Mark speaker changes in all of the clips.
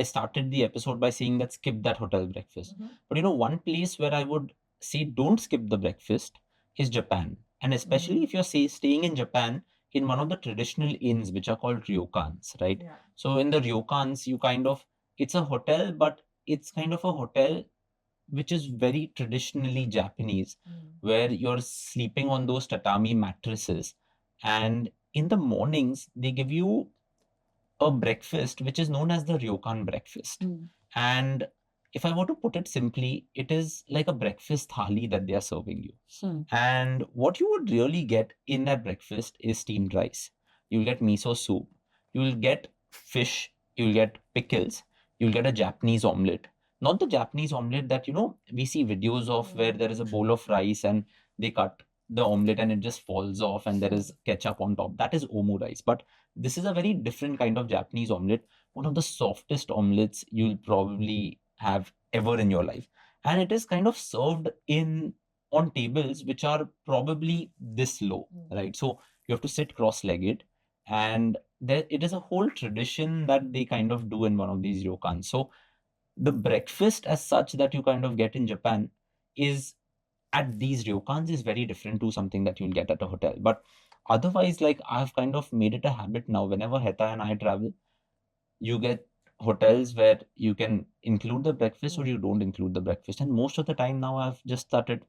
Speaker 1: I started the episode by saying that skip that hotel breakfast. But one place where I would say don't skip the breakfast is Japan. And especially if you're staying in Japan in one of the traditional inns, which are called ryokans, right?
Speaker 2: Yeah.
Speaker 1: So in the ryokans, it's a hotel, but it's kind of a hotel which is very traditionally Japanese, where you're sleeping on those tatami mattresses. And in the mornings, they give you a breakfast which is known as the Ryokan breakfast. And if I were to put it simply, it is like a breakfast thali that they are serving you. And what you would really get in that breakfast is steamed rice. You'll get miso soup, you'll get fish, you'll get pickles, you'll get a Japanese omelette. Not the Japanese omelette that, we see videos of where there is a bowl of rice and they cut the omelette and it just falls off and there is ketchup on top. That is omu rice. But this is a very different kind of Japanese omelette, one of the softest omelettes you'll probably have ever in your life. And it is kind of served on tables which are probably this low, right? So you have to sit cross-legged, and it is a whole tradition that they kind of do in one of these ryokans. So the breakfast as such that you kind of get in Japan is at these ryokans is very different to something that you'll get at a hotel. But otherwise, like, I've kind of made it a habit now. Whenever Heta and I travel, you get hotels where you can include the breakfast or you don't include the breakfast. And most of the time now I've just started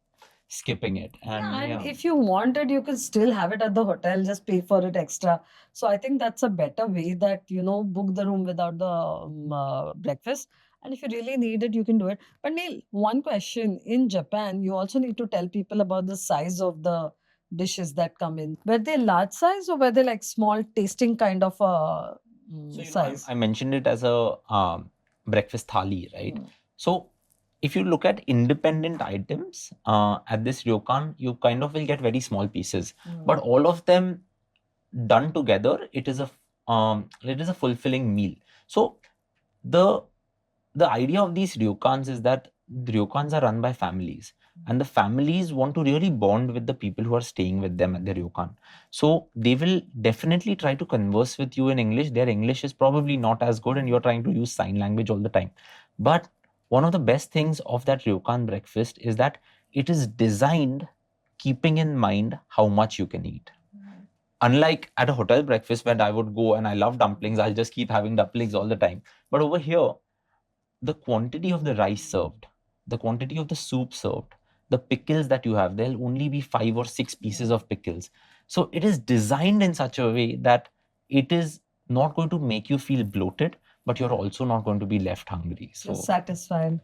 Speaker 1: skipping it.
Speaker 2: And if you wanted, you can still have it at the hotel, just pay for it extra. So I think that's a better way that, book the room without the breakfast. And if you really need it, you can do it. But Neil, one question. In Japan, you also need to tell people about the size of the dishes that come in. Were they large size or were they like small tasting kind of size?
Speaker 1: I mentioned it as a breakfast thali, right? So if you look at independent items at this ryokan, you kind of will get very small pieces, but all of them done together, it is a fulfilling meal. So the idea of these ryokans is that the ryokans are run by families, and the families want to really bond with the people who are staying with them at the ryokan. So they will definitely try to converse with you in English. Their English is probably not as good, and you're trying to use sign language all the time. But one of the best things of that ryokan breakfast is that it is designed keeping in mind how much you can eat. Unlike at a hotel breakfast where I would go and I love dumplings, I'll just keep having dumplings all the time. But over here, the quantity of the rice served, the quantity of the soup served, the pickles that you have, there'll only be 5 or 6 pieces of pickles. So it is designed in such a way that it is not going to make you feel bloated, but you're also not going to be left hungry. So
Speaker 2: satisfied.